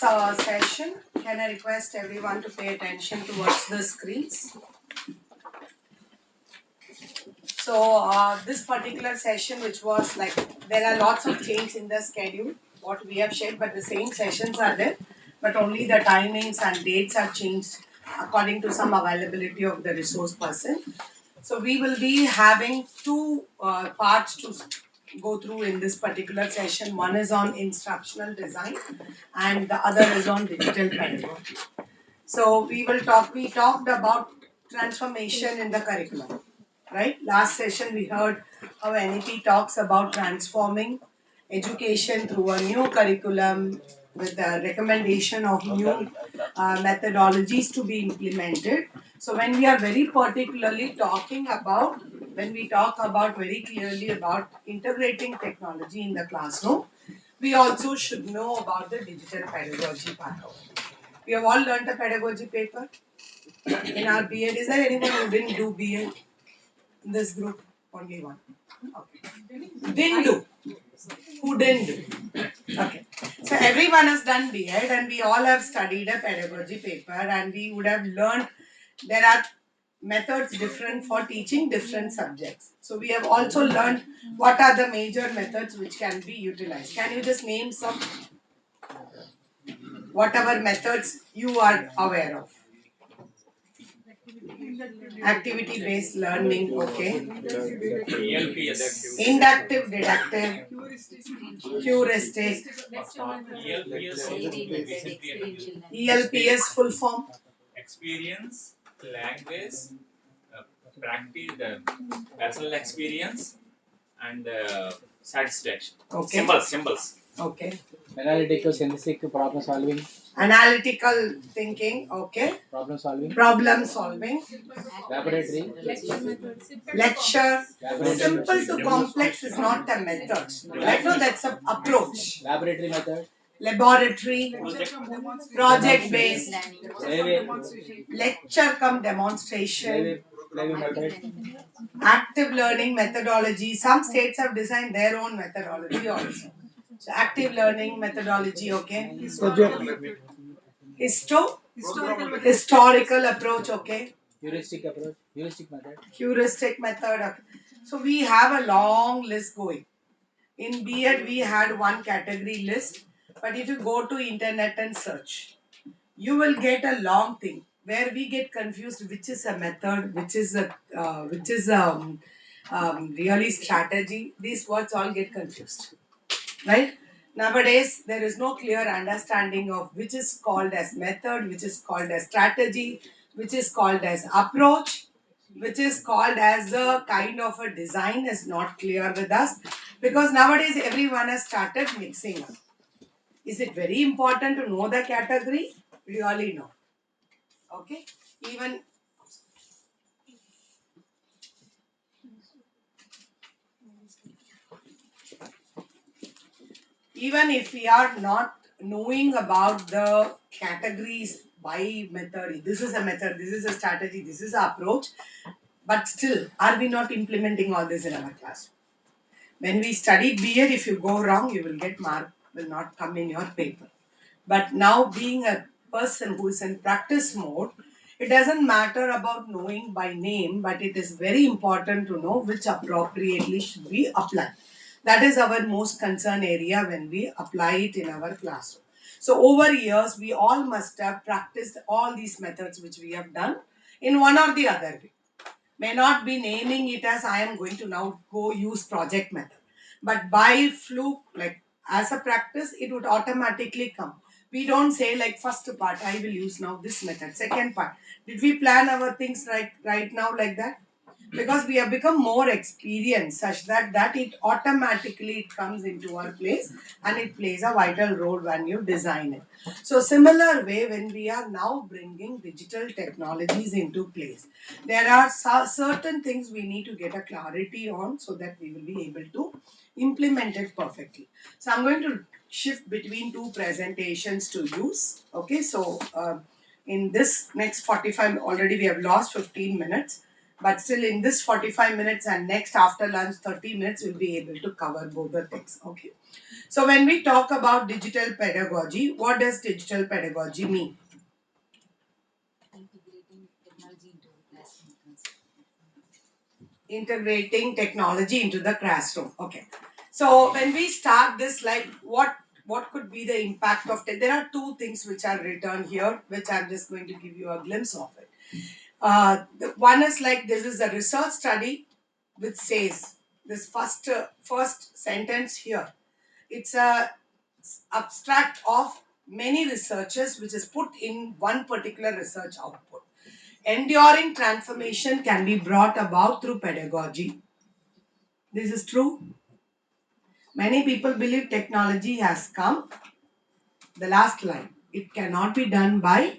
Session. Can I request everyone to pay attention towards the screens? This particular session, which was like, there are lots of change in the schedule, what we have shared, but the same sessions are there, but only the timings and dates are changed according to some availability of the resource person. So we will be having two parts to go through in this particular session. One is on instructional design and the other is on digital pedagogy. So we talked about transformation in the curriculum, right? Last session we heard how NEP talks about transforming education through a new curriculum with the recommendation of new methodologies to be implemented. So when we are very particularly talking about, when we talk about very clearly about integrating technology in the classroom, we also should know about the digital pedagogy part of it. We have all learned a pedagogy paper in our BEd. Is there anyone who didn't do BEd in this group? Only one. Okay. Didn't do. Who didn't do? Okay. So everyone has done BEd and we all have studied a pedagogy paper and we would have learned there are methods different for teaching different subjects. So we have also learned what are the major methods which can be utilized. Can you just name some whatever methods you are aware of? Activity based learning, okay. Inductive, deductive, heuristic. ELPS full form. Experience, language, practice, personal experience, and satisfaction. Okay. Symbols. Okay. Analytical, synthetic, problem solving. Analytical thinking, okay. Problem solving. Problem solving. Laboratory. Lecture. Laboratory. Simple to complex is not a method. Right? No, that's an approach. Laboratory method. Laboratory. Project based. Levy. Lecture come demonstration. Levy method. Active learning methodology. Some states have designed their own methodology also. So active learning methodology, okay. Historical approach, okay. Heuristic approach. Heuristic method. Heuristic method, okay. So we have a long list going. In BEd we had one category list, but if you go to internet and search, you will get a long thing where we get confused which is a method, which is really strategy. These words all get confused, right? Nowadays there is no clear understanding of which is called as method, which is called as strategy, which is called as approach, which is called as a kind of a design is not clear with us, because nowadays everyone has started mixing up. Is it very important to know the category? Really no. Okay. Even if we are not knowing about the categories by method, this is a method, this is a strategy, this is an approach, but still, are we not implementing all this in our class? When we study BEd, if you go wrong, you will get mark, will not come in your paper. But now being a person who is in practice mode, it doesn't matter about knowing by name, but it is very important to know which appropriately should be applied. That is our most concern area when we apply it in our classroom. So over years, we all must have practiced all these methods which we have done in one or the other way. May not be naming it as I am going to now go use project method. But by fluke, like as a practice, it would automatically come. We don't say like first part, I will use now this method. Second part, did we plan our things right now like that? Because we have become more experienced such that it automatically it comes into our place and it plays a vital role when you design it. So similar way, when we are now bringing digital technologies into place, there are certain things we need to get a clarity on so that we will be able to implement it perfectly. So I'm going to shift between two presentations to use. Okay, so in this next 45, already we have lost 15 minutes. But still, in this 45 minutes and next after lunch 30 minutes, we'll be able to cover both the things. Okay. So, when we talk about digital pedagogy, what does digital pedagogy mean? Integrating technology into the classroom. Okay. So when we start this, like what could be the impact of it? There are two things which are written here, which I'm just going to give you a glimpse of it. One is like this is a research study which says this first sentence here. It's a abstract of many researchers which is put in one particular research output. Enduring transformation can be brought about through pedagogy. This is true. Many people believe technology has come. The last line. It cannot be done by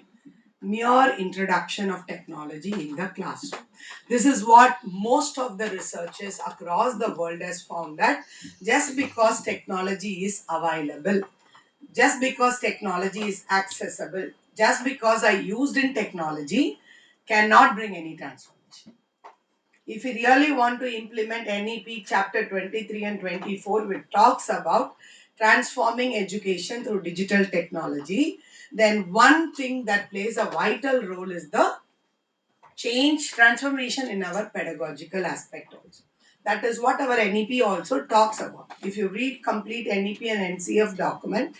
mere introduction of technology in the classroom. This is what most of the researchers across the world has found, that just because technology is available, just because technology is accessible, just because I used in technology cannot bring any transformation. If we really want to implement NEP chapter 23 and 24, which talks about transforming education through digital technology, then one thing that plays a vital role is the transformation in our pedagogical aspect also. That is what our NEP also talks about. If you read complete NEP and NCF document,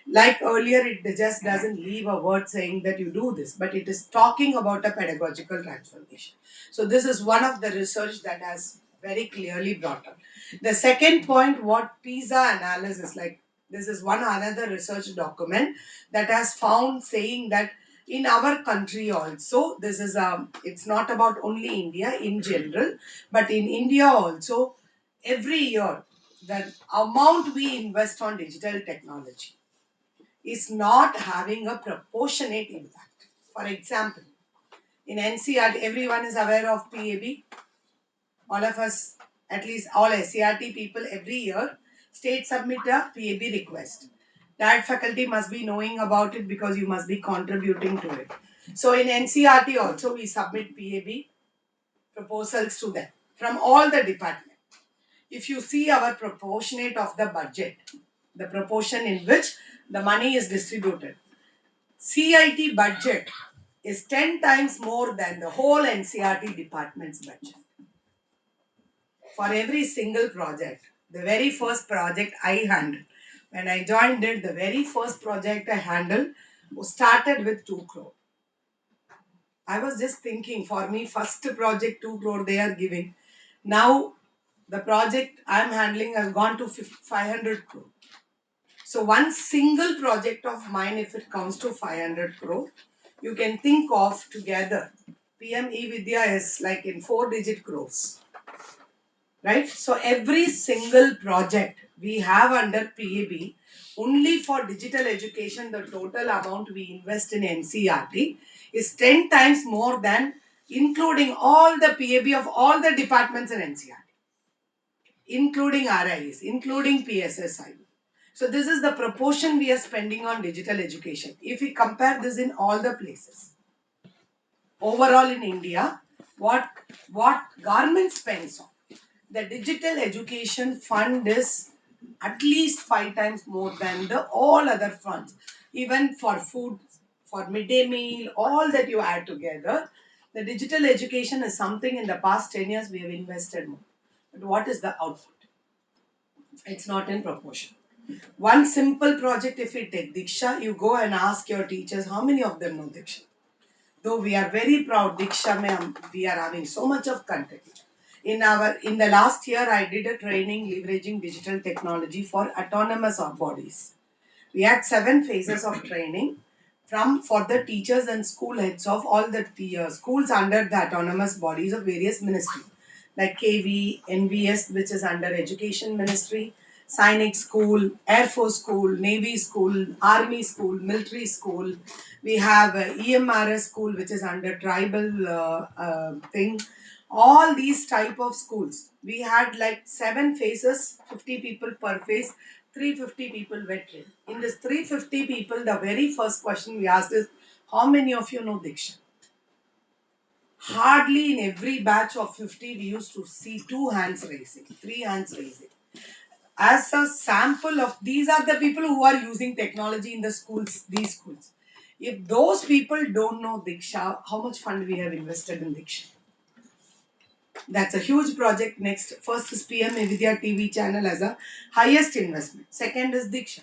like earlier, it just doesn't leave a word saying that you do this, but it is talking about a pedagogical transformation. So this is one of the research that has very clearly brought up. The second point, what PISA analysis, like this is one another research document that has found saying that in our country also, this is it's not about only India in general, but in India also, every year the amount we invest on digital technology is not having a proportionate impact. For example, in NCRT, everyone is aware of PAB. All of us, at least all SCRT people, every year, state submit a PAB request. That faculty must be knowing about it because you must be contributing to it. So in NCRT also, we submit PAB proposals to them from all the departments. If you see our proportionate of the budget, the proportion in which the money is distributed, CIT budget is 10 times more than the whole NCRT department's budget. For every single project, the very first project I handled, when I joined it, the very first project I handled started with 2 crore. I was just thinking, for me, first project 2 crore they are giving. Now, the project I am handling has gone to 500 crore. So, one single project of mine, if it comes to 500 crore, you can think of together. PM Vidya is like in 4-digit crores, right? So, every single project we have under PAB, only for digital education, the total amount we invest in NCRT is 10 times more than including all the PAB of all the departments in NCRT, including RIs, including PSSI. So this is the proportion we are spending on digital education. If we compare this in all the places, overall in India, what government spends on the digital education fund is at least 5 times more than the all other funds. Even for food, for midday meal, all that you add together, the digital education is something in the past 10 years we have invested more. But what is the output? It's not in proportion. One simple project, if we take Diksha, you go and ask your teachers how many of them know Diksha. Though we are very proud, Diksha mein we are having so much of content. In the last year, I did a training leveraging digital technology for autonomous bodies. We had 7 phases of training for the teachers and school heads of all the schools under the autonomous bodies of various ministries like KV, NVS, which is under Education Ministry, Sainik School, Air Force School, Navy School, Army School, Military School. We have EMRS School, which is under Tribal thing. All these type of schools. We had like 7 phases, 50 people per phase, 350 people were trained. In this 350 people, the very first question we asked is, how many of you know Diksha? Hardly in every batch of 50, we used to see two hands raising, three hands raising. As a sample of these are the people who are using technology in the schools, these schools. If those people don't know Diksha, how much fund we have invested in Diksha? That's a huge project. Next, first is PM Vidya TV channel as a highest investment. Second is Diksha.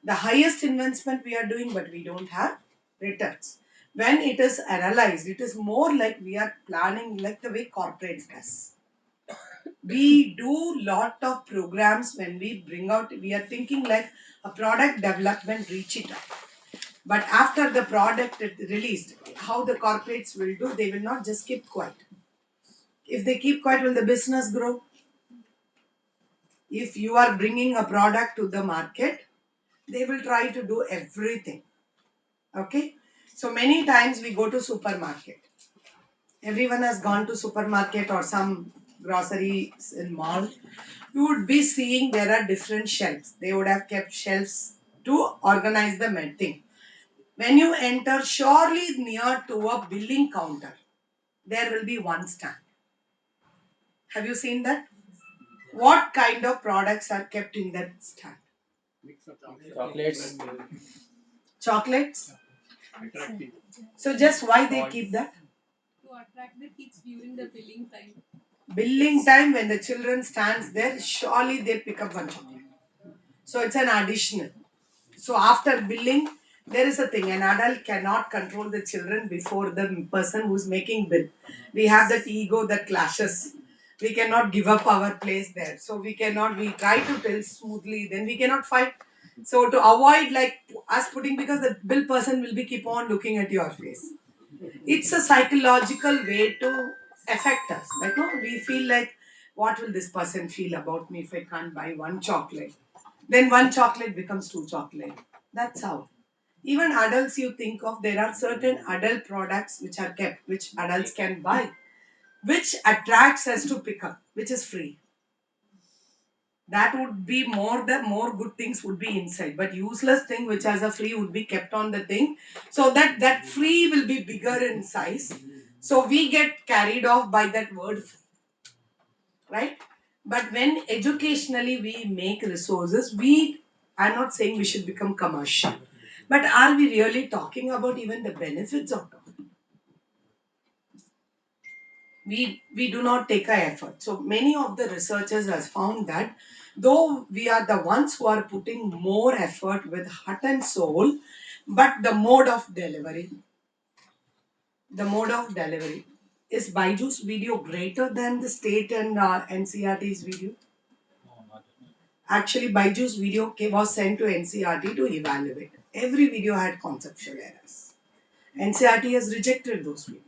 The highest investment we are doing, but we don't have returns. When it is analyzed, it is more like we are planning like the way corporates does. We do lot of programs when we bring out, we are thinking like a product development, reach it up. But after the product is released, how the corporates will do, they will not just keep quiet. If they keep quiet, will the business grow? If you are bringing a product to the market, they will try to do everything. Okay? So many times we go to supermarket. Everyone has gone to supermarket or some groceries in mall. You would be seeing there are different shelves. They would have kept shelves to organize the thing. When you enter, surely near to a billing counter, there will be one stand. Have you seen that? What kind of products are kept in that stand? Chocolates. Chocolates. So just why they keep that? To attract the kids during the billing time. Billing time when the children stands there, surely they pick up one chocolate. So it's an additional. So after billing, there is a thing. An adult cannot control the children before the person who's making bill. We have that ego that clashes. We cannot give up our place there. So we try to tell smoothly, then we cannot fight. So to avoid like us putting, because the bill person will be keep on looking at your face. It's a psychological way to affect us. Like, no, we feel like, what will this person feel about me if I can't buy one chocolate? Then one chocolate becomes two chocolate. That's how. Even adults, you think of, there are certain adult products which are kept, which adults can buy, which attracts us to pick up, which is free. That would be more, the more good things would be inside, but useless thing which has a free would be kept on the thing, so that that free will be bigger in size, so we get carried off by that word free, right? But when educationally we make resources, we, I'm not saying we should become commercial, but are we really talking about even the benefits of it? We do not take our effort. So many of the researchers has found that though we are the ones who are putting more effort with heart and soul, but the mode of delivery is Byju's video greater than the state and NCRT's video? Actually, Byju's video was sent to NCRT to evaluate. Every video had conceptual errors. NCRT has rejected those videos.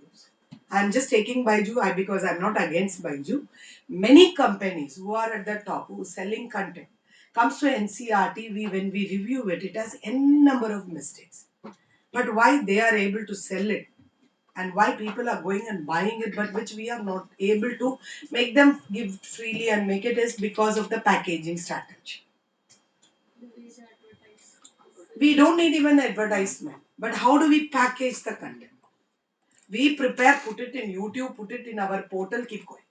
I'm just taking Byju because I'm not against Byju. Many companies who are at the top, who are selling content, comes to NCRT, when we review it, it has n number of mistakes. But why they are able to sell it and why people are going and buying it, but which we are not able to make them give freely and make it, is because of the packaging strategy. The way they advertise. We don't need even advertisement, but how do we package the content? We prepare, put it in YouTube, put it in our portal, keep quiet.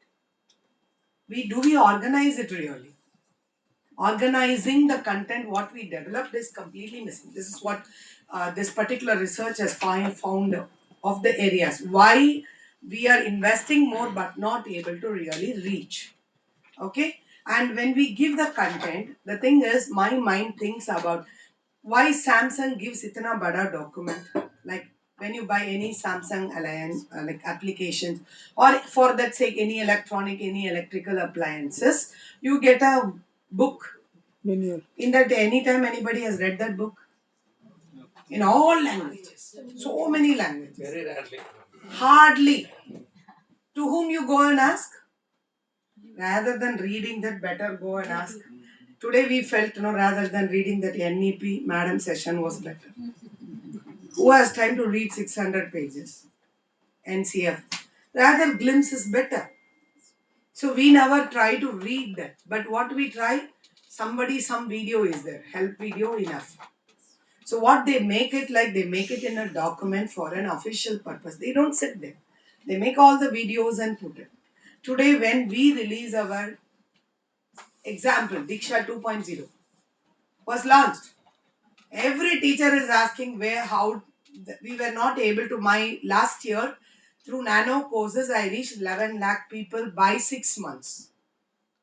We organize it really? Organizing the content, what we developed is completely missing. This is what this particular research has found of the areas. Why we are investing more but not able to really reach. Okay? And when we give the content, the thing is, my mind thinks about why Samsung gives itna bada document. Like when you buy any Samsung alliance like applications, or for that sake any electrical appliances, you get a book. Manual. In that, anytime anybody has read that book? In all languages. So many languages. Very rarely. Hardly. To whom you go and ask? Rather than reading that, better go and ask. Today we felt, rather than reading that NEP madam session was better. Who has time to read 600 pages? NCF. Rather, glimpse is better. So we never try to read that. But what we try, some video is there. Help video enough. So what they make it like, they make it in a document for an official purpose. They don't sit there. They make all the videos and put it. Today, when we release our example, Diksha 2.0 was launched. Every teacher is asking where, how we were not able to. My last year, through nano courses, I reached 11 lakh people by 6 months.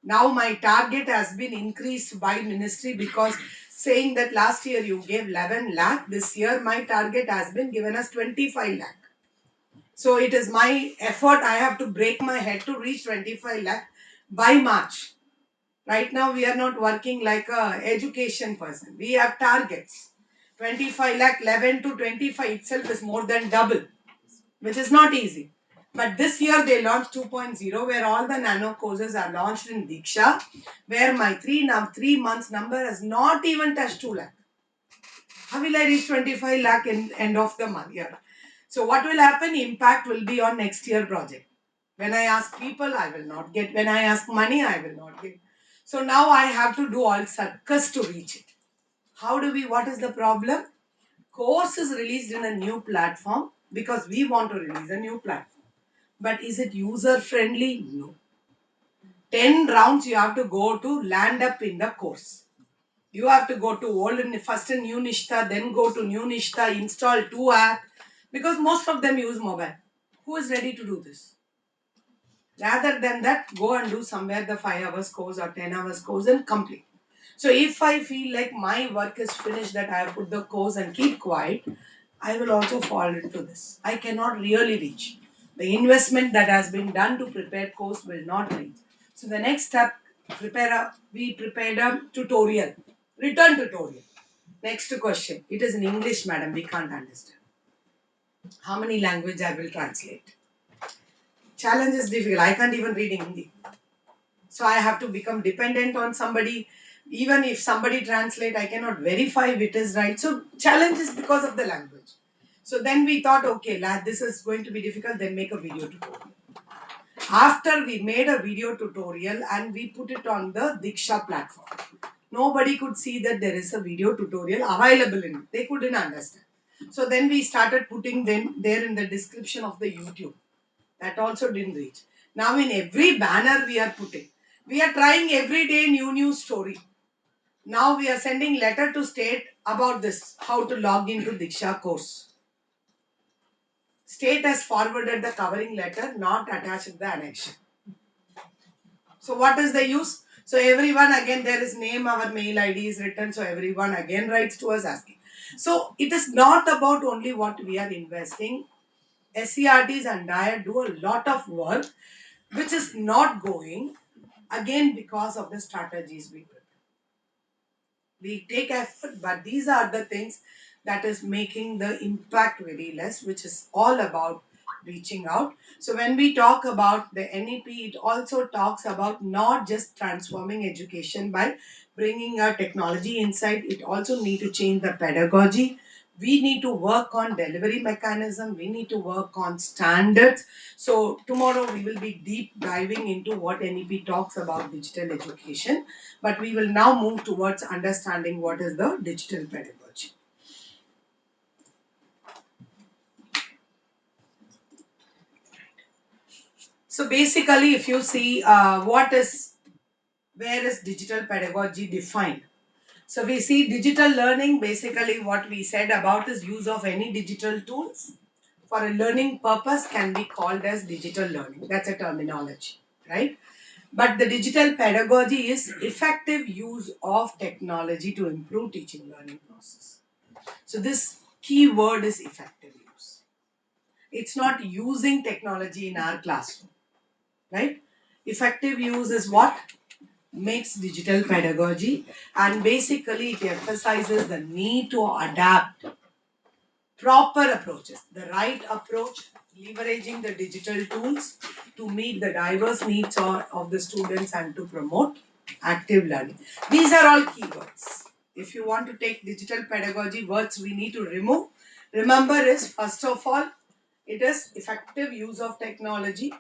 Now my target has been increased by ministry because saying that last year you gave 11 lakh, this year my target has been given as 25 lakh. So it is my effort. I have to break my head to reach 25 lakh by March. Right now we are not working like a education person. We have targets. 25 lakh, 11 to 25 itself is more than double, which is not easy. But this year they launched 2.0 where all the nano courses are launched in Diksha, where my 3 months number has not even touched 2 lakh. How will I reach 25 lakh in end of the month? Yeah. So what will happen? Impact will be on next year project. When I ask people, I will not get. When I ask money, I will not get. So now I have to do all circus to reach it. How do we? What is the problem? Course is released in a new platform because we want to release a new platform. But is it user friendly? No. 10 rounds you have to go to land up in the course. You have to go to old first in new Nishta, then go to new Nishta, install 2 app because most of them use mobile. Who is ready to do this? Rather than that, go and do somewhere the 5 hours course or 10 hours course and complete. So if I feel like my work is finished, that I have put the course and keep quiet, I will also fall into this. I cannot really reach. The investment that has been done to prepare course will not reach. So the next step, we prepared a tutorial, written tutorial. Next question. It is in English, madam. We can't understand. How many language I will translate? Challenge is difficult. I can't even read Hindi. So I have to become dependent on somebody. Even if somebody translate, I cannot verify if it is right. So challenge is because of the language. So then we thought, okay, lad, this is going to be difficult. Then make a video tutorial. After we made a video tutorial and we put it on the Diksha platform, nobody could see that there is a video tutorial available in it. They couldn't understand. So then we started putting them there in the description of the YouTube. That also didn't reach. Now in every banner we are putting. We are trying every day new story. Now we are sending letter to state about this, how to log into Diksha course. State has forwarded the covering letter, not attached the annex. So what is the use? So everyone again, there is name, our mail ID is written, so everyone again writes to us asking. So it is not about only what we are investing. SCRTs and DIET do a lot of work which is not going again because of the strategies we prepare. We take effort, but these are the things that is making the impact very less, which is all about reaching out. So when we talk about the NEP, it also talks about not just transforming education by bringing a technology inside. It also need to change the pedagogy. We need to work on delivery mechanism. We need to work on standards. So tomorrow we will be deep diving into what NEP talks about digital education. But we will now move towards understanding what is the digital pedagogy. So basically, if you see where is digital pedagogy defined? So we see digital learning, basically what we said about is use of any digital tools for a learning purpose can be called as digital learning. That's a terminology, right? But the digital pedagogy is effective use of technology to improve teaching learning process. So this key word is effective use. It's not using technology in our classroom, right? Effective use is what makes digital pedagogy, and basically it emphasizes the need to adapt proper approaches, the right approach, leveraging the digital tools to meet the diverse needs of the students and to promote active learning. These are all keywords. If you want to take digital pedagogy, words we need to remove. Remember is first of all, it is effective use of technology,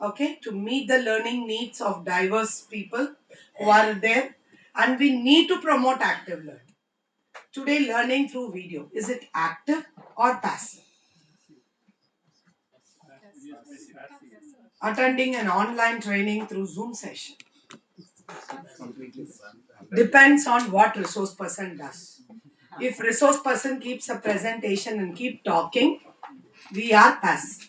okay, to meet the learning needs of diverse people who are there, and we need to promote active learning. Today, learning through video, is it active or passive? attending an online training through Zoom session. Depends on what resource person does. If resource person keeps a presentation and keep talking, we are passive.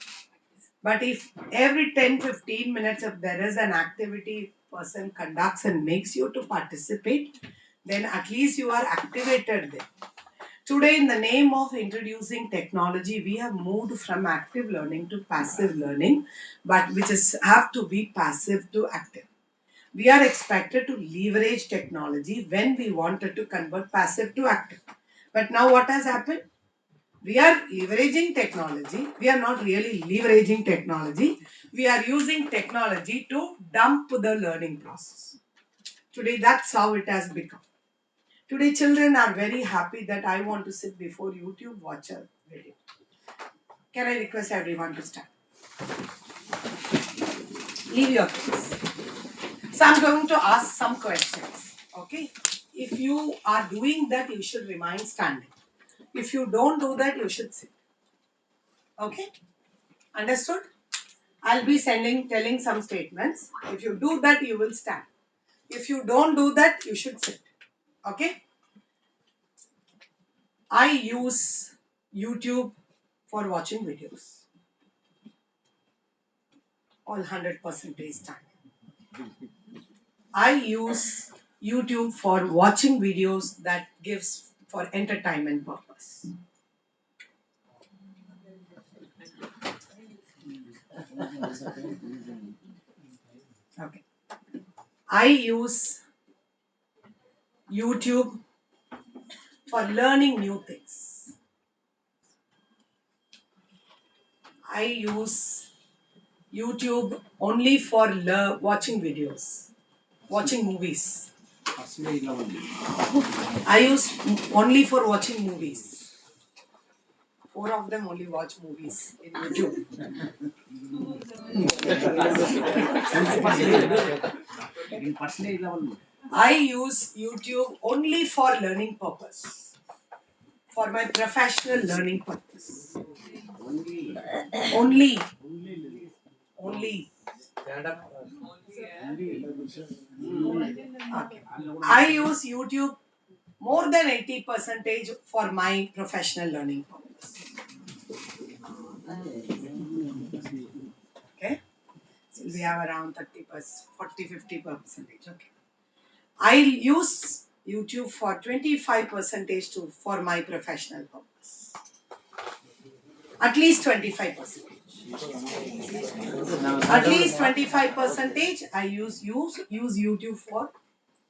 But if every 10-15 minutes, if there is an activity person conducts and makes you to participate, then at least you are activated there. Today, in the name of introducing technology, we have moved from active learning to passive learning, but which is have to be passive to active. We are expected to leverage technology when we wanted to convert passive to active. But now what has happened? We are leveraging technology. We are not really leveraging technology. We are using technology to dump the learning process. Today, that's how it has become. Today, children are very happy that I want to sit before YouTube, watch a video. Can I request everyone to stand? Leave your kids. So, I'm going to ask some questions. Okay? If you are doing that, you should remain standing. If you don't do that, you should sit. Okay? Understood? I'll be telling some statements. If you do that, you will stand. If you don't do that, you should sit. Okay? I use YouTube for watching videos. All 100% time. I use YouTube for watching videos that gives for entertainment purpose. Okay. I use YouTube for learning new things. I use YouTube only for watching videos, watching movies. I use only for watching movies. 4 of them only watch movies in YouTube. I use YouTube only for learning purpose, for my professional learning purpose. Only. Only. Okay. I use YouTube more than 80% for my professional learning purpose. Okay. So we have around 30%, 40-50%. Okay. I use YouTube for 25% for my professional purpose. At least 25%. At least 25% I use YouTube for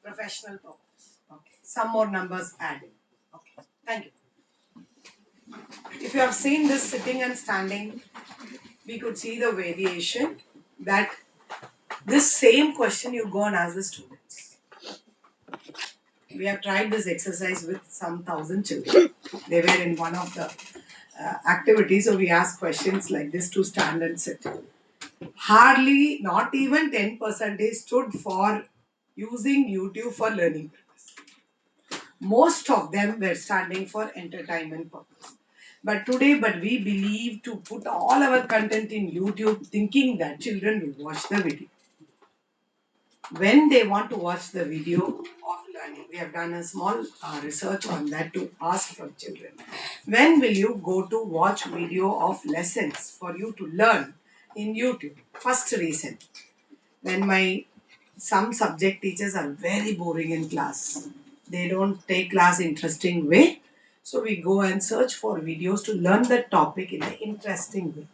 professional purpose. Okay. Some more numbers added. Okay. Thank you. If you have seen this sitting and standing, we could see the variation that this same question you go and ask the students. We have tried this exercise with some 1,000 children. They were in one of the activities, so we asked questions like this to stand and sit. Hardly, not even 10% stood for using YouTube for learning purpose. Most of them were standing for entertainment purpose. But we believe to put all our content in YouTube thinking that children will watch the video. When they want to watch the video of learning, we have done a small research on that to ask from children. When will you go to watch video of lessons for you to learn in YouTube? First reason, when some subject teachers are very boring in class. They don't take class interesting way. So we go and search for videos to learn the topic in an interesting way.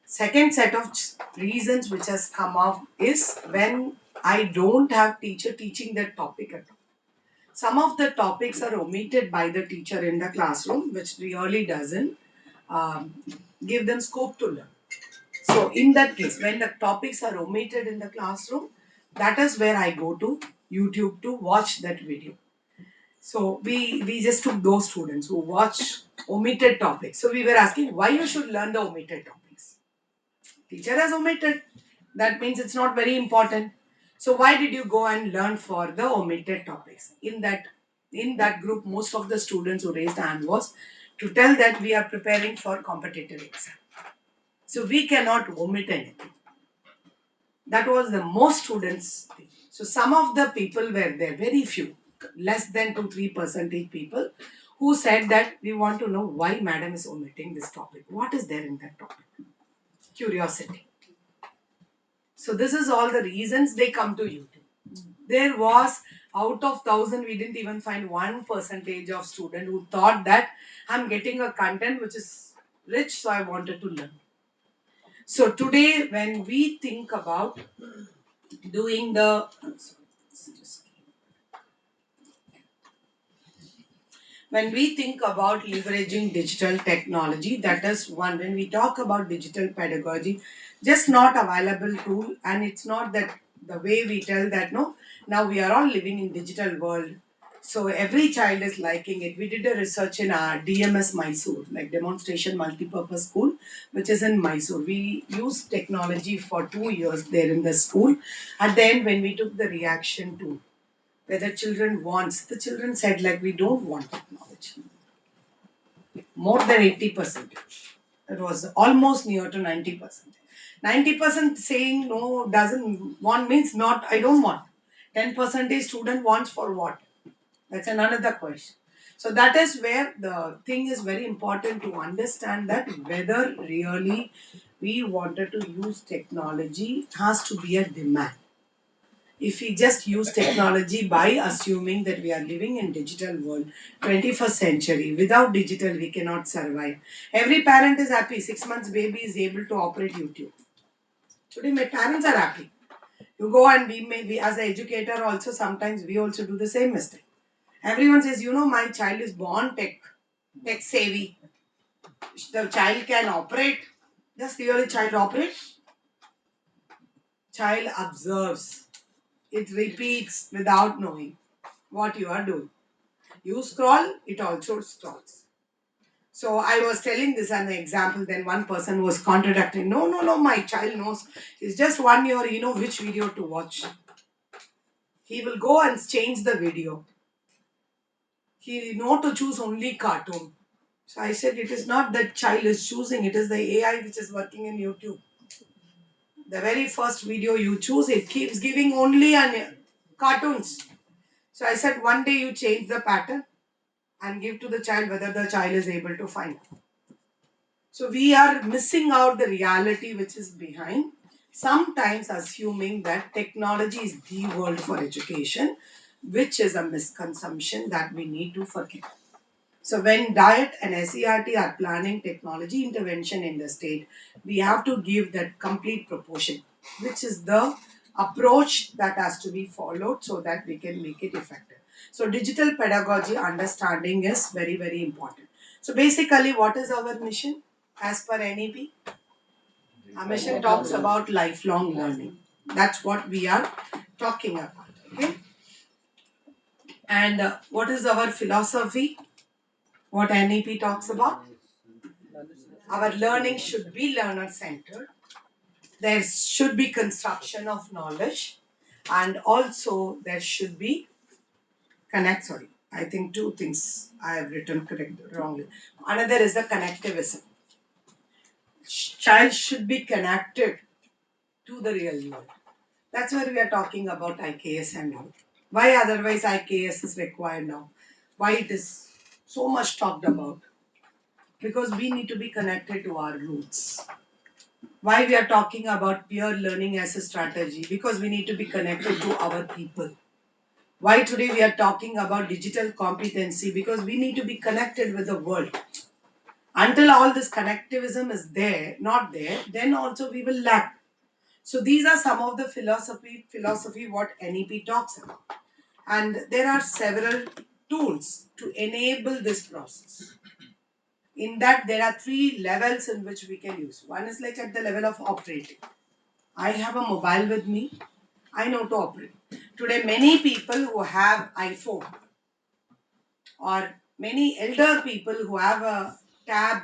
Second set of reasons which has come up is when I don't have teacher teaching that topic at all. Some of the topics are omitted by the teacher in the classroom, which really doesn't give them scope to learn. So in that case, when the topics are omitted in the classroom, that is where I go to YouTube to watch that video. So we just took those students who watch omitted topics. So we were asking why you should learn the omitted topics. Teacher has omitted. That means it's not very important. So why did you go and learn for the omitted topics? In that group, most of the students who raised hand was to tell that we are preparing for competitive exam. So we cannot omit anything. That was the most students thing. So some of the people were there, very few, less than 2-3% people, who said that we want to know why madam is omitting this topic. What is there in that topic? Curiosity. So this is all the reasons they come to YouTube. There was out of 1,000, we didn't even find 1% of student who thought that I'm getting a content which is rich, so I wanted to learn. So today, when we think about doing the when we think about leveraging digital technology, that is one. When we talk about digital pedagogy, just not available tool, and it's not that the way we tell that no, now we are all living in digital world. So every child is liking it. We did a research in our DMS Mysore, like demonstration multipurpose school, which is in Mysore. We used technology for 2 years there in the school. At the end, when we took the reaction to whether children wants, the children said like we don't want technology. More than 80%. It was almost near to 90%. 90% saying no doesn't want means not I don't want. 10% student wants for what? That's another question. So that is where the thing is very important to understand that whether really we wanted to use technology has to be a demand. If we just use technology by assuming that we are living in digital world 21st century, without digital we cannot survive. Every parent is happy 6 months baby is able to operate YouTube. Today my parents are happy. You go and we may be as an educator also, sometimes we also do the same mistake. Everyone says, my child is born tech savvy. The child can operate. Does really child operate? Child observes. It repeats without knowing what you are doing. You scroll, it also scrolls. So I was telling this as an example, then one person was contradicting. No, no, no, my child knows. It's just 1 year, he know which video to watch. He will go and change the video. He know to choose only cartoon. So I said it is not that child is choosing, it is the AI which is working in YouTube. The very first video you choose, it keeps giving only cartoons. So I said one day you change the pattern and give to the child whether the child is able to find. So we are missing out the reality which is behind, sometimes assuming that technology is the world for education, which is a misconception that we need to forget. So when Diet and SERT are planning technology intervention in the state, we have to give that complete proportion, which is the approach that has to be followed so that we can make it effective. So digital pedagogy understanding is very, very important. So basically, what is our mission as per NEP? Our mission talks about lifelong learning. That's what we are talking about. Okay. And what is our philosophy? What NEP talks about? Our learning should be learner centered. There should be construction of knowledge, and also there should be sorry, I think two things I have written correct wrongly. Another is the connectivism. Child should be connected to the real world. That's where we are talking about IKS and all. Why otherwise IKS is required now? Why it is so much talked about? Because we need to be connected to our roots. Why we are talking about peer learning as a strategy? Because we need to be connected to our people. Why today we are talking about digital competency? Because we need to be connected with the world. Until all this connectivism is there, not there, then also we will lack. So these are some of the philosophy what NEP talks about. And there are several tools to enable this process. In that, there are three levels in which we can use. One is like at the level of operating. I have a mobile with me. I know to operate. Today, many people who have iPhone or many elder people who have a tab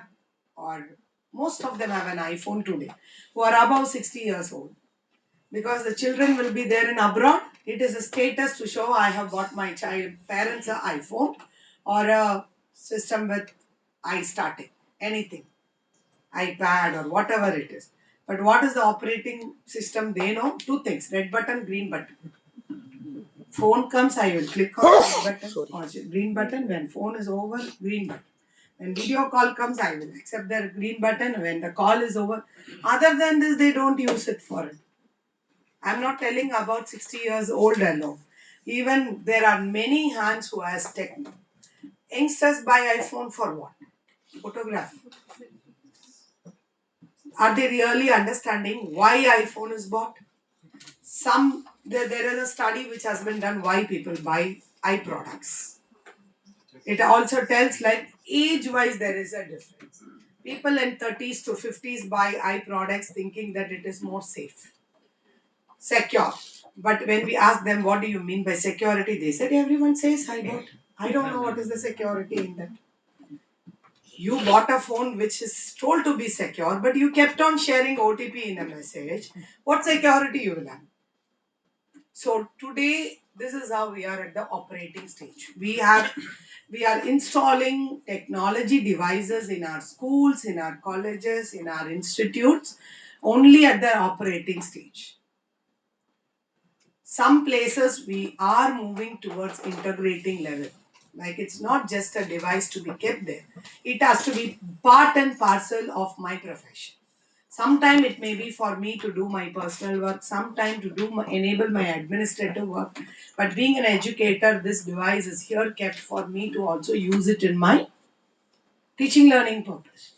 or most of them have an iPhone today who are above 60 years old. Because the children will be there in abroad, it is a status to show I have bought my child parents an iPhone or a system with iStarting, anything. iPad or whatever it is. But what is the operating system? They know two things: red button, green button. Phone comes, I will click on red button or green button. When phone is over, green button. When video call comes, I will accept the green button. When the call is over, other than this, they don't use it for it. I'm not telling about 60 years old alone. Even there are many hands who has tech. Youngsters buy iPhone for what? Photography. Are they really understanding why iPhone is bought? There is a study which has been done why people buy eye products. It also tells like age wise there is a difference. People in 30s to 50s buy eye products thinking that it is more safe, secure. But when we ask them what do you mean by security, they said everyone says I bought. I don't know what is the security in that. You bought a phone which is told to be secure, but you kept on sharing OTP in a message. What security you will have? So today, this is how we are at the operating stage. We are installing technology devices in our schools, in our colleges, in our institutes, only at the operating stage. Some places we are moving towards integrating level. Like it's not just a device to be kept there. It has to be part and parcel of my profession. Sometime it may be for me to do my personal work, sometime to enable my administrative work. But being an educator, this device is here kept for me to also use it in my teaching learning purpose.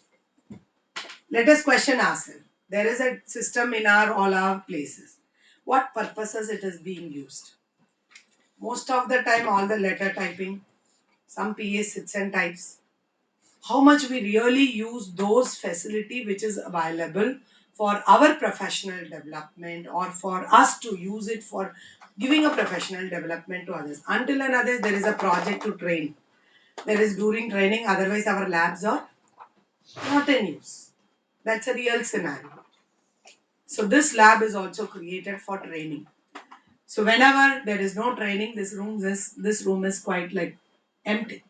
Let us question ourselves. There is a system in all our places. What purposes it is being used? Most of the time, all the letter typing, some PA sits and types. How much we really use those facility which is available for our professional development or for us to use it for giving a professional development to others. Until and others, there is a project to train. There is during training, otherwise our labs are not in use. That's a real scenario. So this lab is also created for training. So whenever there is no training, this room is quite like empty.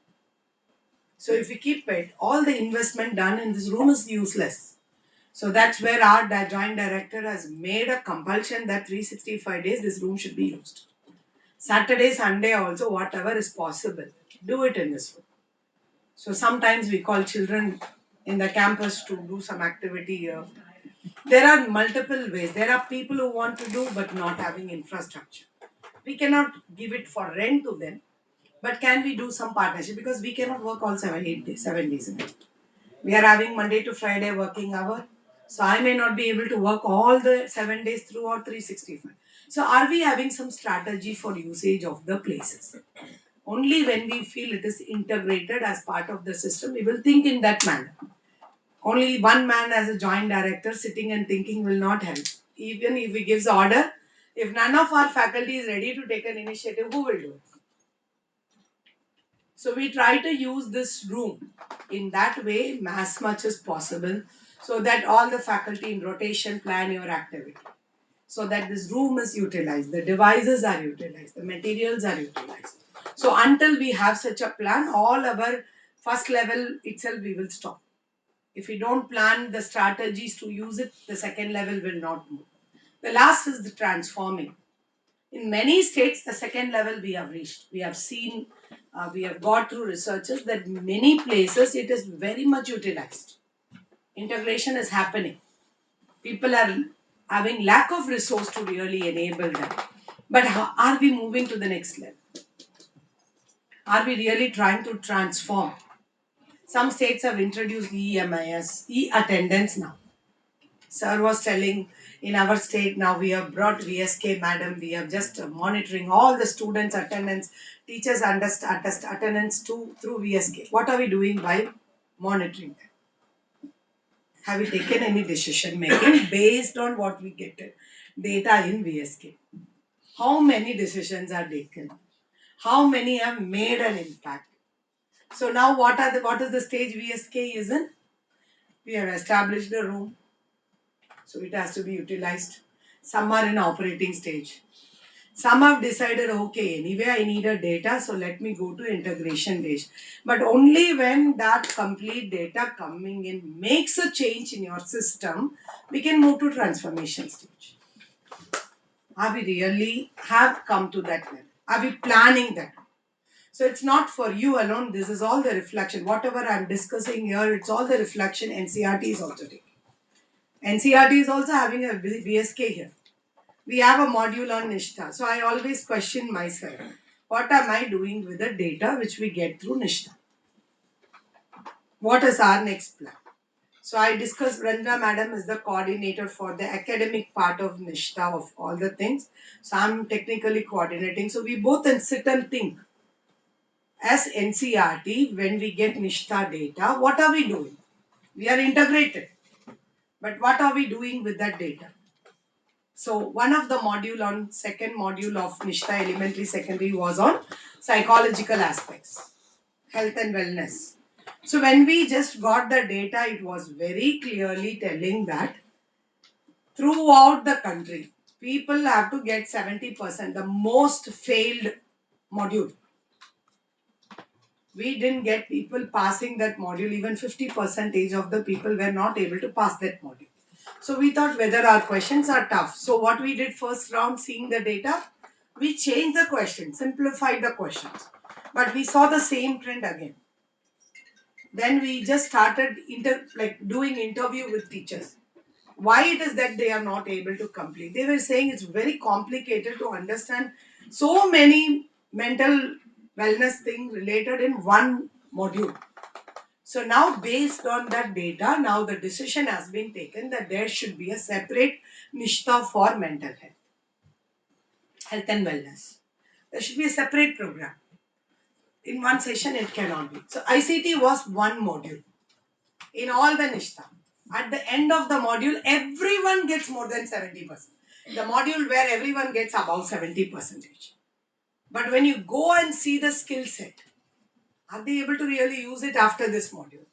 So if we keep it, all the investment done in this room is useless. So that's where our joint director has made a compulsion that 365 days this room should be used. Saturday, Sunday also, whatever is possible, do it in this room. So sometimes we call children in the campus to do some activity here. There are multiple ways. There are people who want to do but not having infrastructure. We cannot give it for rent to them, but can we do some partnership? Because we cannot work all 7 days a week. We are having Monday to Friday working hour. So I may not be able to work all the 7 days throughout 365. So are we having some strategy for usage of the places? Only when we feel it is integrated as part of the system, we will think in that manner. Only one man as a joint director sitting and thinking will not help. Even if he gives order, if none of our faculty is ready to take an initiative, who will do it? So we try to use this room in that way as much as possible so that all the faculty in rotation plan your activity. So that this room is utilized, the devices are utilized, the materials are utilized. So until we have such a plan, all our first level itself we will stop. If we don't plan the strategies to use it, the second level will not move. The last is the transforming. In many states, the second level we have reached. We have seen, we have got through researches that many places it is very much utilized. Integration is happening. People are having lack of resource to really enable them. But are we moving to the next level? Are we really trying to transform? Some states have introduced EMIS, e-attendance now. Sir was telling in our state now we have brought VSK madam, we have just monitoring all the students attendance, teachers attendance through VSK. What are we doing by monitoring them? Have we taken any decision making based on what we get data in VSK? How many decisions are taken? How many have made an impact? So now what is the stage VSK is in? We have established the room. So it has to be utilized. Some are in operating stage. Some have decided, okay, anyway, I need a data, so let me go to integration based. But only when that complete data coming in makes a change in your system, we can move to transformation stage. Are we really have come to that level? Are we planning that? So it's not for you alone. This is all the reflection. Whatever I'm discussing here, it's all the reflection NCRT is also taking. NCRT is also having a BSK here. We have a module on Nishta. So I always question myself, what am I doing with the data which we get through Nishta? What is our next plan? So I discussed, Brenda madam is the coordinator for the academic part of Nishta of all the things. So I'm technically coordinating. So we both can sit and think. As NCRT, when we get Nishta data, what are we doing? We are integrated. But what are we doing with that data? So one of the second module of Nishta Elementary Secondary was on psychological aspects, health and wellness. So when we just got the data, it was very clearly telling that throughout the country, people have to get 70%, the most failed module. We didn't get people passing that module, even 50% of the people were not able to pass that module. So we thought whether our questions are tough. So what we did first round, seeing the data, we changed the question, simplified the questions. But we saw the same trend again. Then we just started doing interview with teachers. Why it is that they are not able to complete? They were saying it's very complicated to understand so many mental wellness things related in one module. So now based on that data, now the decision has been taken that there should be a separate Nishta for mental health and wellness. There should be a separate program. In one session, it cannot be. So ICT was one module in all the Nishta. At the end of the module, everyone gets more than 70%. The module where everyone gets about 70%. But when you go and see the skill set, are they able to really use it after this module?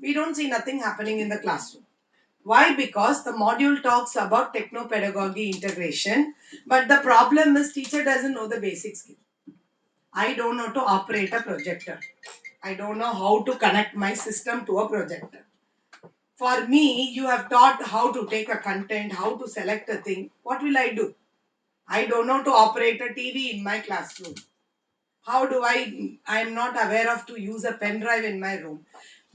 We don't see nothing happening in the classroom. Why? Because the module talks about techno-pedagogy integration, but the problem is teacher doesn't know the basic skill. I don't know to operate a projector. I don't know how to connect my system to a projector. For me, you have taught how to take a content, how to select a thing. What will I do? I don't know to operate a TV in my classroom. How do I am not aware of to use a pen drive in my room.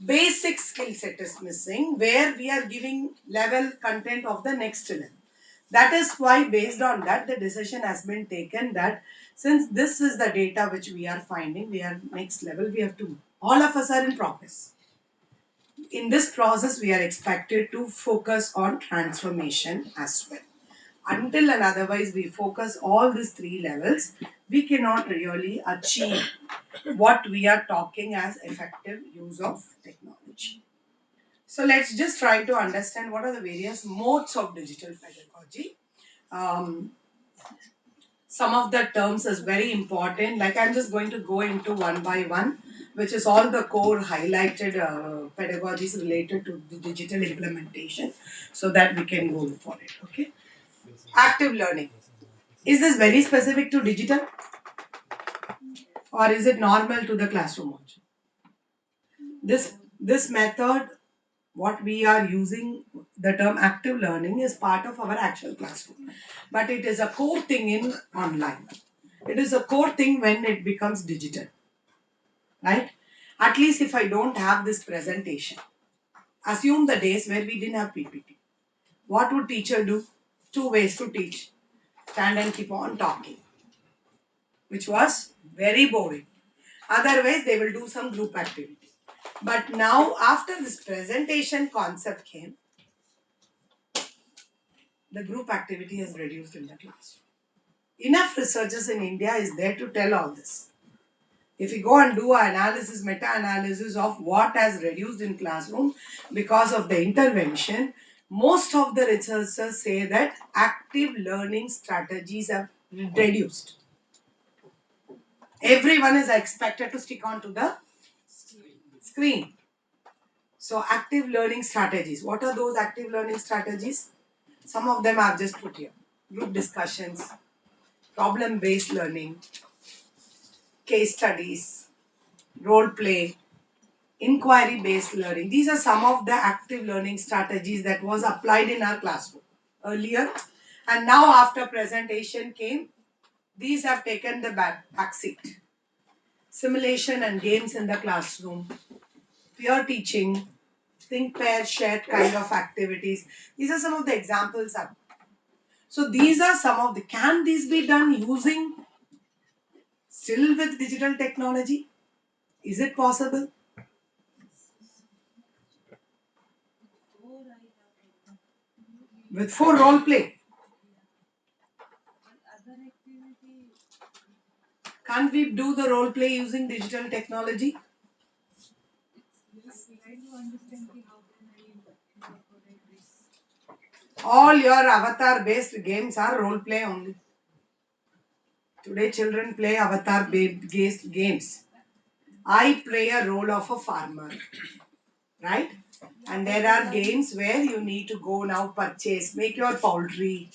Basic skill set is missing where we are giving level content of the next level. That is why based on that the decision has been taken that since this is the data which we are finding, we are next level, we have to, all of us are in progress. In this process, we are expected to focus on transformation as well. Until and otherwise we focus all these three levels, we cannot really achieve what we are talking as effective use of technology. So let's just try to understand what are the various modes of digital pedagogy. Um, some of the terms is very important. Like I'm just going to go into one by one, which is all the core highlighted pedagogies related to the digital implementation, so that we can go for it. Okay. Active learning. Is this very specific to digital or is it normal to the classroom also? This method, what we are using, the term active learning is part of our actual classroom. But it is a core thing in online. It is a core thing when it becomes digital. Right? At least if I don't have this presentation, assume the days where we didn't have PPT. What would teacher do? Two ways to teach. Stand and keep on talking, which was very boring. Otherwise, they will do some group activity. But now, after this presentation concept came, the group activity has reduced in the classroom. Enough researchers in India is there to tell all this. If you go and do an analysis, meta-analysis of what has reduced in classroom because of the intervention, most of the researchers say that active learning strategies have reduced. Everyone is expected to stick on to the screen. So active learning strategies. What are those active learning strategies? Some of them I've just put here. Group discussions, problem based learning, case studies, role play, inquiry based learning. These are some of the active learning strategies that was applied in our classroom earlier, and now after presentation came, these have taken the back seat. Simulation and games in the classroom, peer teaching, think pair shared kind of activities. These are some of the examples. So these are some of the, can these be done using still with digital technology? Is it possible? With for role play. Can't we do the role play using digital technology? All your avatar based games are role play only. Today children play avatar based games. I play a role of a farmer, right? And there are games where you need to go now purchase, make your poultry.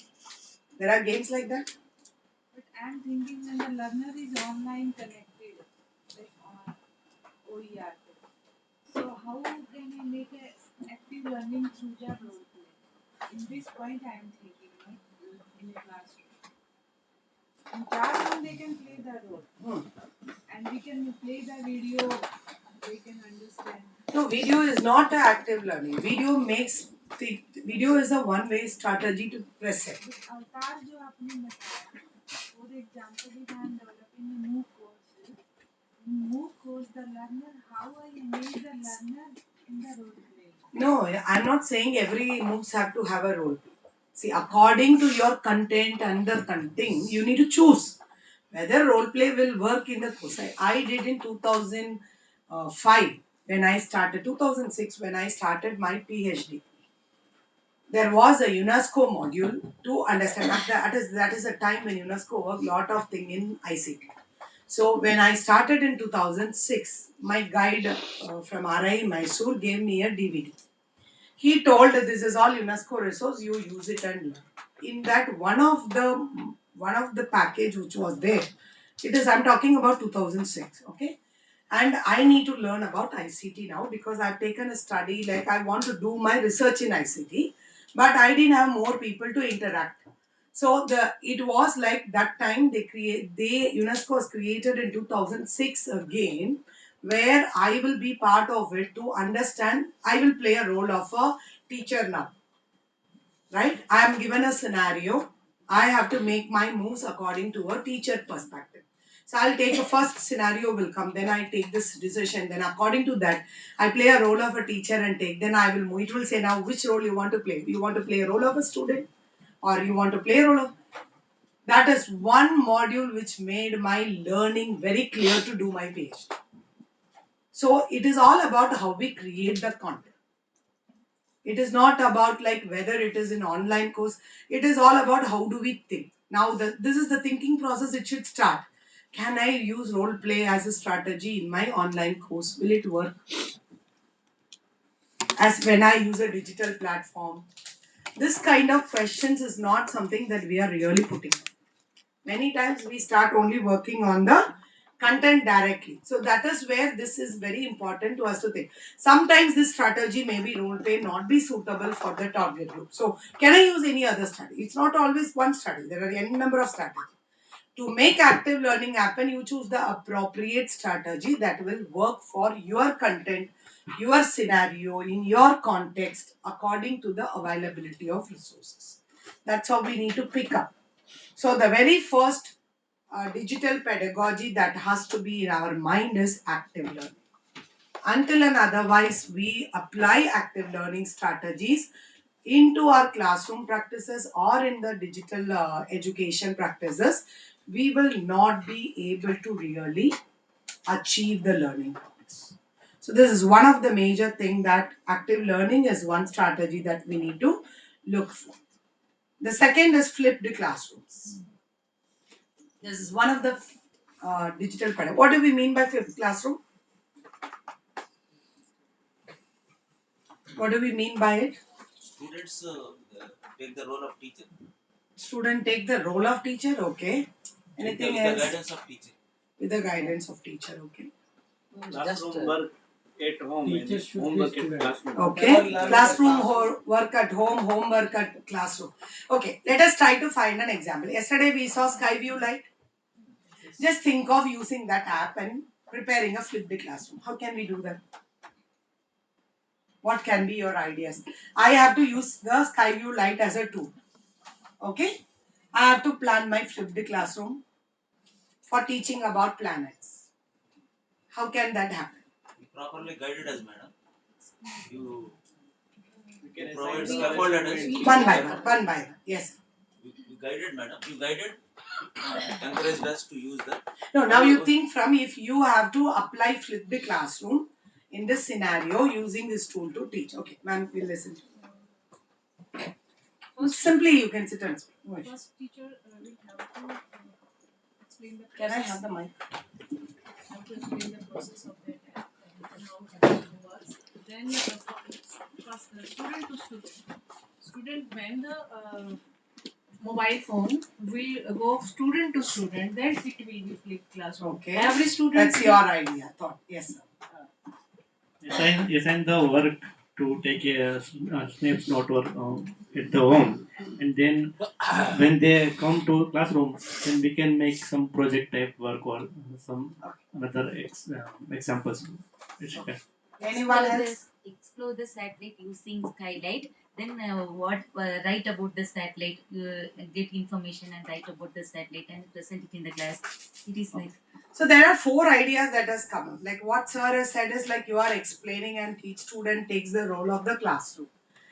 There are games like that. But I'm thinking when the learner is online connected, like on OER, so how can I make a active learning through the role play? In this point, I am thinking, like in a classroom. In classroom, they can play the role, and we can play the video. They can understand. No, video is not an active learning. Video makes the video is a one-way strategy to press it. अवतार जो आपने बताया, for example, if I am developing a MOOC course, in MOOC course, the learner, how I engage the learner in the role play. No, I'm not saying every MOOCs have to have a role. See, according to your content and the content, you need to choose whether role play will work in the course. I did in 2005 when I started, 2006 when I started my PhD. There was a UNESCO module to understand that is a time when UNESCO worked a lot of thing in ICT. So when I started in 2006, my guide from RI Mysore gave me a DVD. He told that this is all UNESCO resource, you use it and learn. In that one of the package which was there, it is, I'm talking about 2006, okay? And I need to learn about ICT now because I've taken a study, like I want to do my research in ICT, but I didn't have more people to interact. So it was like that time they UNESCO was created in 2006 again, where I will be part of it to understand. I will play a role of a teacher now, right? I am given a scenario. I have to make my moves according to a teacher perspective. So I'll take a first scenario will come, then I take this decision, then according to that, I play a role of a teacher and take, then I will move. It will say now which role you want to play. You want to play a role of a student or you want to play a role of, that is one module which made my learning very clear to do my PhD. So it is all about how we create the content. It is not about like whether it is an online course. It is all about how do we think. Now this is the thinking process. It should start. Can I use role play as a strategy in my online course? Will it work? As when I use a digital platform. This kind of questions is not something that we are really putting. Many times we start only working on the content directly. So that is where this is very important to us to think. Sometimes this strategy may be role play not be suitable for the target group. So can I use any other strategy? It's not always one strategy. There are any number of strategies. To make active learning happen, you choose the appropriate strategy that will work for your content, your scenario, in your context, according to the availability of resources. That's how we need to pick up. So the very first digital pedagogy that has to be in our mind is active learning. Until and otherwise we apply active learning strategies into our classroom practices or in the digital education practices, we will not be able to really achieve the learning progress. So this is one of the major thing, that active learning is one strategy that we need to look for. The second is flipped classrooms. This is one of the digital pedagogy. What do we mean by flipped classroom? What do we mean by it? Students take the role of teacher. Student take the role of teacher, okay. Anything With the else? guidance of teacher. With the guidance of teacher, okay. Classroom work at home Teacher and should homework teach at student. classroom. Okay, classroom work at home, homework at classroom. Okay, let us try to find an example. Yesterday we saw Skyview Light. Just think of using that app and preparing a flipped classroom. How can we do that? What can be your ideas? I have to use the Skyview Light as a tool. Okay, I have to plan my flipped classroom for teaching about planets. How can that happen? You properly guided us, madam. You You can provide assign scaffold the at us. One by one, one by one. Yes. You guided, madam. You guided, encouraged us to use that. No, now you think from if you have to apply flipped classroom in this scenario using this tool to teach. Okay, ma'am, we'll listen to you. Simply you can sit and speak. No issue. First teacher will have to explain the Can I process. have the mic? Have to explain the process of that app and how everything works. Then first student to student. Student when the mobile phone will go student to student, then it will be flipped classroom. Okay. Every student. That's your idea, thought. Yes, sir. Assign the work to take a snapshot or at the home, and then when they come to classroom, then we can make some project type work or some another examples. Okay. Anyone else? Explore the satellite using Skylight. Then what write about the satellite, get information and write about the satellite and present it in the class. It is like So there are 4 ideas that has come up. Like what sir has said is like you are explaining and each student takes the role of the classroom.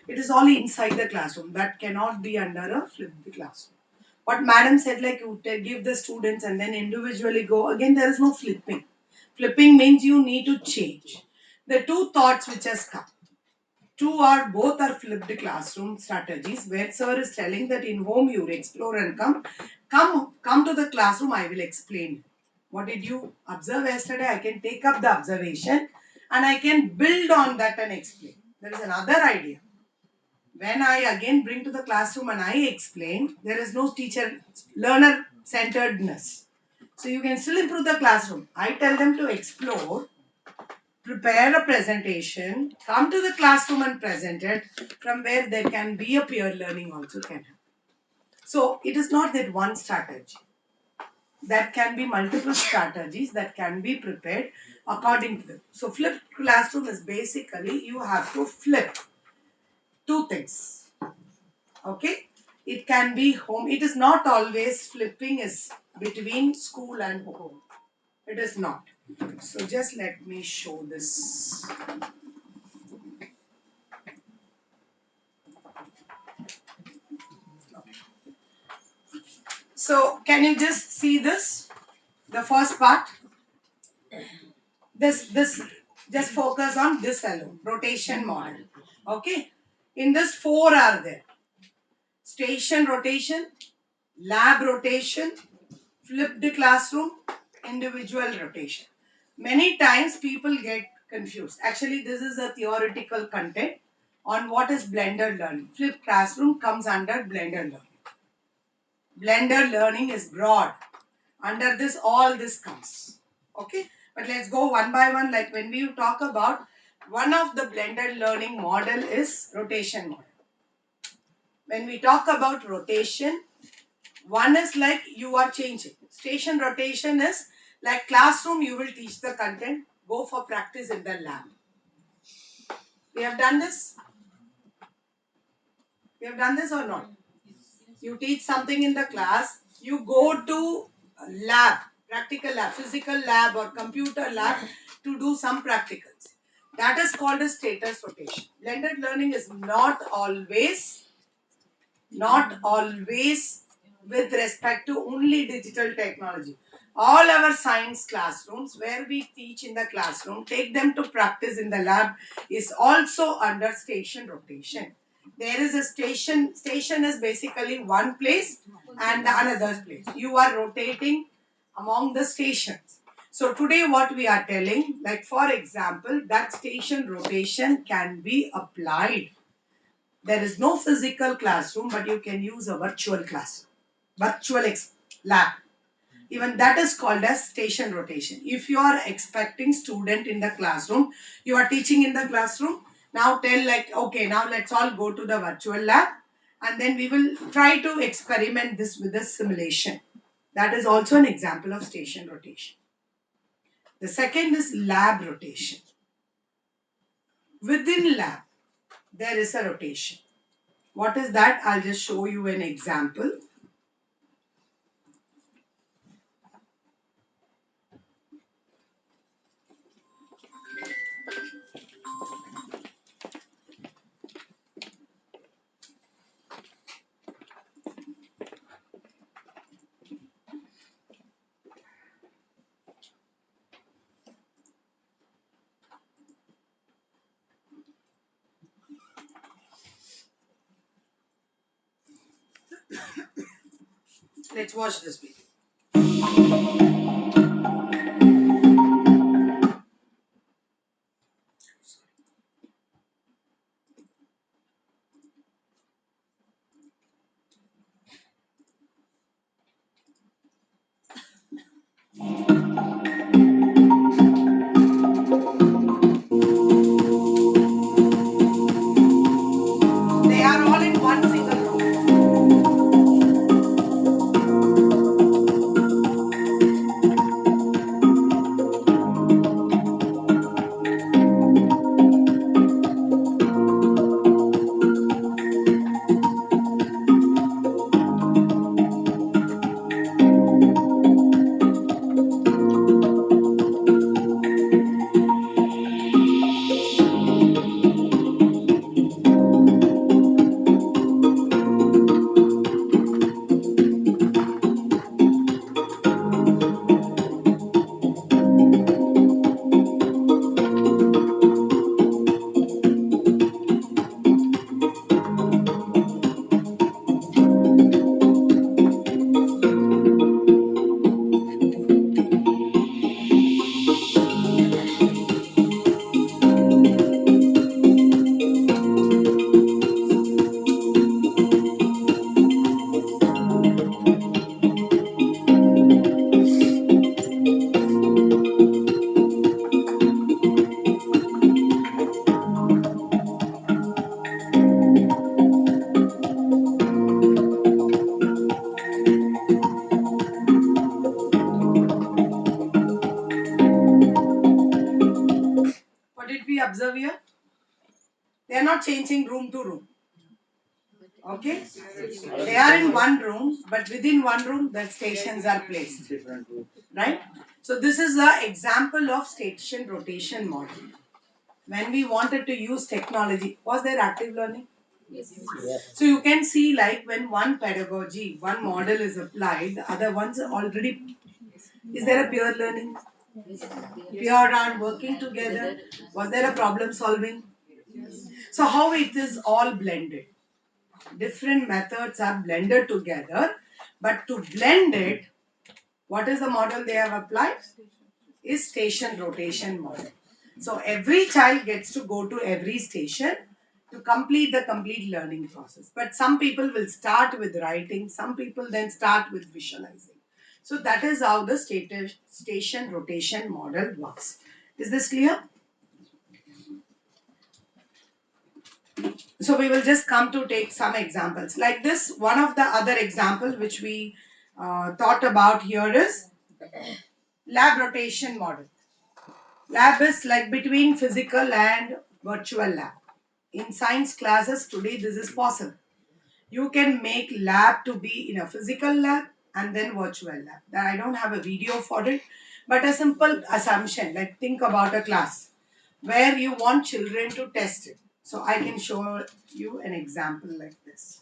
It is all inside the classroom. That cannot be under a flipped classroom. What madam said, like you give the students and then individually go. Again, there is no flipping. Flipping means you need to change. The two thoughts which has come. Both are flipped classroom strategies where sir is telling that in home you explore and come to the classroom, I will explain. What did you observe yesterday? I can take up the observation and I can build on that and explain. There is another idea. When I again bring to the classroom and I explain, there is no teacher learner centeredness. So you can still improve the classroom. I tell them to explore, prepare a presentation, come to the classroom and present it, from where there can be a peer learning also can happen. So it is not that one strategy. There can be multiple strategies that can be prepared according to them. So flipped classroom is basically you have to flip two things. Okay? It can be home. It is not always flipping is between school and home. It is not. So just let me show this. So can you just see this? The first part. This just focus on this alone. Rotation model. Okay. In this 4 are there. Station rotation, lab rotation, flipped classroom, individual rotation. Many times people get confused. Actually, this is a theoretical content on what is blended learning. Flipped classroom comes under blended learning. Blended learning is broad. Under this, all this comes. Okay, but let's go one by one. Like when we talk about one of the blended learning model is rotation model. When we talk about rotation, one is like you are changing. Station rotation is like classroom, you will teach the content, go for practice in the lab. We have done this? We have done this or not? You teach something in the class, you go to lab, practical lab, physical lab or computer lab to do some practicals. That is called a status rotation. Blended learning is not always with respect to only digital technology. All our science classrooms where we teach in the classroom, take them to practice in the lab is also under station rotation. There is a station is basically one place and another place. You are rotating among the stations. So today what we are telling, like for example, that station rotation can be applied There is no physical classroom, but you can use a virtual classroom, lab. Even that is called as station rotation. If you are expecting student in the classroom, you are teaching in the classroom, now tell like, okay, now let's all go to the virtual lab and then we will try to experiment this with the simulation. That is also an example of station rotation. The second is lab rotation. Within lab, there is a rotation. What is that? I'll just show you an example. Let's watch this video. They are all in one single room. What did we observe here? They are not changing room to room. Okay? They are in one room, but within one room, the stations are placed. Right? So, this is the example of station rotation model. When we wanted to use technology, was there active learning? Yes. So, you can see like when one pedagogy, one model is applied, the other ones are already. Is there a peer learning? Peer are working together. Was there a problem solving? So, how it is all blended? Different methods are blended together, but to blend it, what is the model they have applied? Is station rotation model. So every child gets to go to every station to complete the complete learning process. But some people will start with writing, some people then start with visualizing. So that is how the station rotation model works. Is this clear? So we will just come to take some examples. Like this, one of the other example which we thought about here is lab rotation model. Lab is like between physical and virtual lab. In science classes today, this is possible. You can make lab to be in a physical lab and then virtual lab. I don't have a video for it, but a simple assumption, like think about a class where you want children to test it. So I can show you an example like this.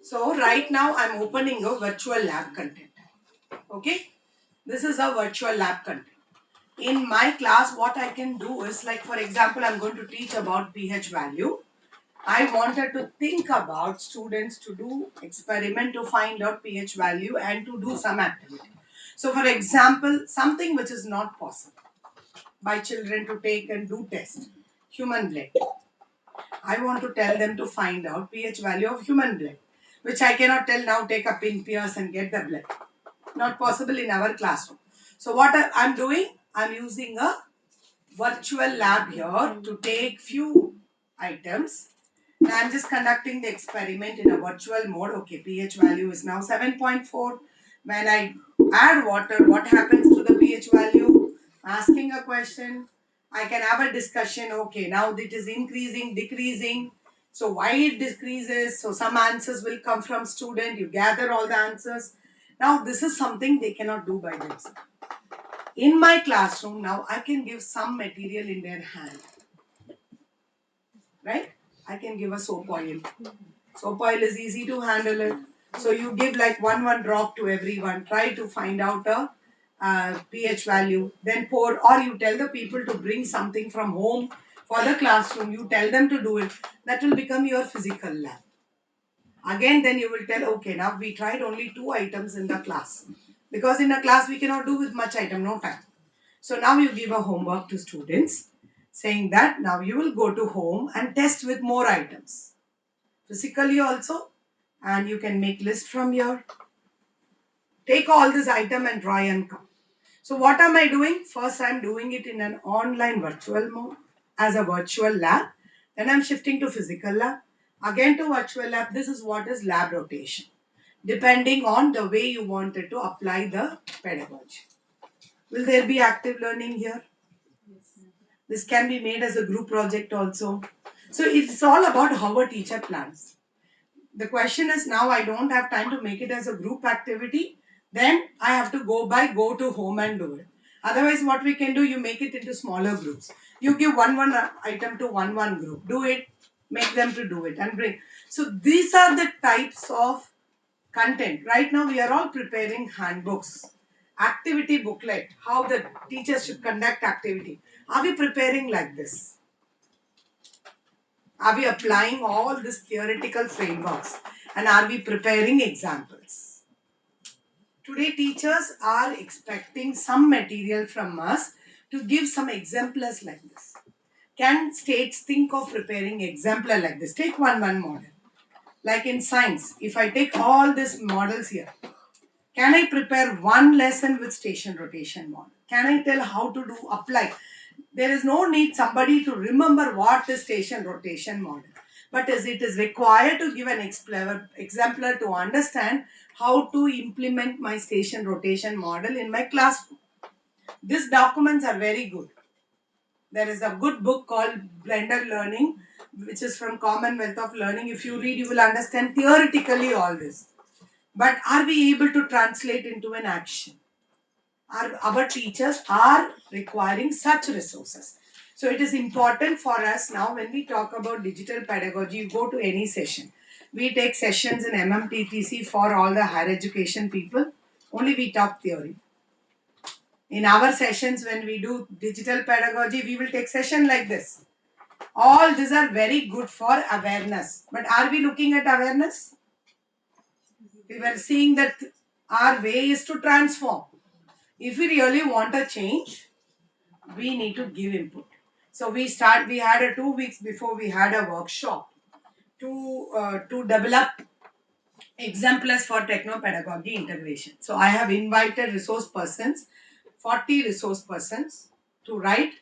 So right now I'm opening a virtual lab content. Okay, this is a virtual lab content. In my class, what I can do is, like for example, I'm going to teach about pH value. I wanted to think about students to do experiment to find out pH value and to do some activity. So, for example, something which is not possible by children to take and do test, human blood. I want to tell them to find out pH value of human blood, which I cannot tell now take a pin pierce and get the blood. Not possible in our classroom. So what I'm doing, I'm using a virtual lab here to take few items. Now I'm just conducting the experiment in a virtual mode. Okay, pH value is now 7.4. When I add water, what happens to the pH value? Asking a question. I can have a discussion. Okay, now it is increasing, decreasing. So why it decreases? So some answers will come from student. You gather all the answers. Now this is something they cannot do by themselves. In my classroom now, I can give some material in their hand, right? I can give a soap oil. Soap oil is easy to handle it. So you give like one drop to everyone. Try to find out a pH value. Then pour, or you tell the people to bring something from home for the classroom. You tell them to do it. That will become your physical lab. Again, then you will tell, okay, now we tried only 2 items in the class. Because in a class we cannot do with much item, no time. So now you give a homework to students saying that now you will go to home and test with more items. Physically also, and you can make list from here. Take all this item and try and come. So what am I doing? First I'm doing it in an online virtual mode as a virtual lab. Then I'm shifting to physical lab. Again to virtual lab. This is what is lab rotation. Depending on the way you wanted to apply the pedagogy. Will there be active learning here? This can be made as a group project also. So it's all about how a teacher plans. The question is now I don't have time to make it as a group activity. Then I have to go to home and do it. Otherwise, what we can do, you make it into smaller groups. You give one item to one group. Do it, make them to do it and bring. So these are the types of content. Right now, we are all preparing handbooks, activity booklet, how the teachers should conduct activity. Are we preparing like this? Are we applying all these theoretical frameworks and are we preparing examples? Today teachers are expecting some material from us to give some exemplars like this. Can states think of preparing exemplar like this? Take one model. Like in science, if I take all these models here, can I prepare one lesson with station rotation model? Can I tell how to do apply? There is no need somebody to remember what is station rotation model. But as it is required to give an exemplar to understand how to implement my station rotation model in my classroom. These documents are very good. There is a good book called Blended Learning, which is from Commonwealth of Learning. If you read, you will understand theoretically all this. But are we able to translate into an action? Our teachers are requiring such resources. So it is important for us now when we talk about digital pedagogy, you go to any session. We take sessions in MMTTC for all the higher education people. Only we talk theory. In our sessions when we do digital pedagogy, we will take session like this. All these are very good for awareness. But are we looking at awareness? We were seeing that our way is to transform. If we really want a change, we need to give input. So we had a 2 weeks before we had a workshop to develop exemplars for techno-pedagogy integration. So I have invited resource persons, 40 resource persons to write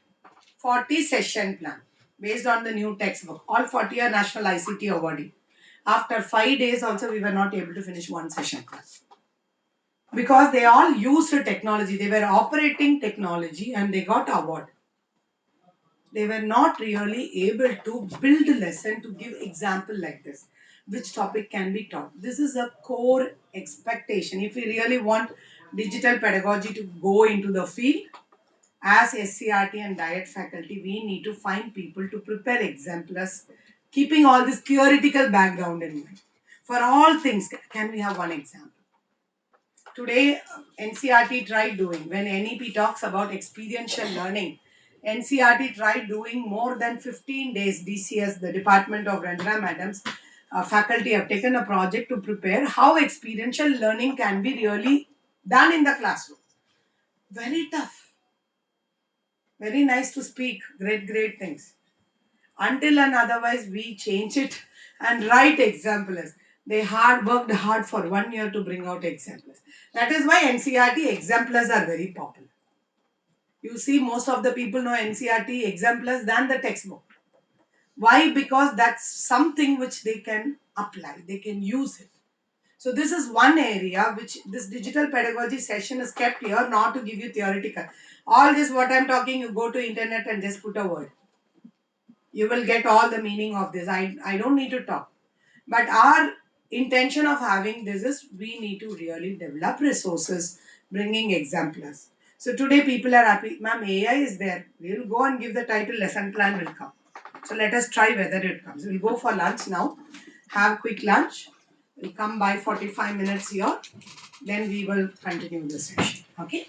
40 session plan based on the new textbook. All 40 are national ICT awardee. After 5 days also we were not able to finish one session plan. Because they all used technology. They were operating technology and they got award. They were not really able to build a lesson to give example like this. Which topic can be taught? This is a core expectation. If we really want digital pedagogy to go into the field, as SCRT and diet faculty, we need to find people to prepare exemplars, keeping all this theoretical background in mind. For all things, can we have one example? Today, NCRT tried doing, when NEP talks about experiential learning, NCRT tried doing more than 15 days. DCS, the Department of Rendra Madams, faculty have taken a project to prepare how experiential learning can be really done in the classroom. Very tough. Very nice to speak. Great things. Until and otherwise we change it and write exemplars. They worked hard for 1 year to bring out exemplars. That is why NCRT exemplars are very popular. You see, most of the people know NCRT exemplars than the textbook. Why? Because that's something which they can apply, they can use it. So this is one area which this digital pedagogy session is kept here, not to give you theoretical. All this what I'm talking, you go to internet and just put a word. You will get all the meaning of this. I don't need to talk. But our intention of having this is we need to really develop resources, bringing exemplars. So today people are happy. Ma'am, AI is there. We will go and give the title, lesson plan will come. So let us try whether it comes. We'll go for lunch now. Have quick lunch. We'll come by 45 minutes here. Then we will continue the session. Okay.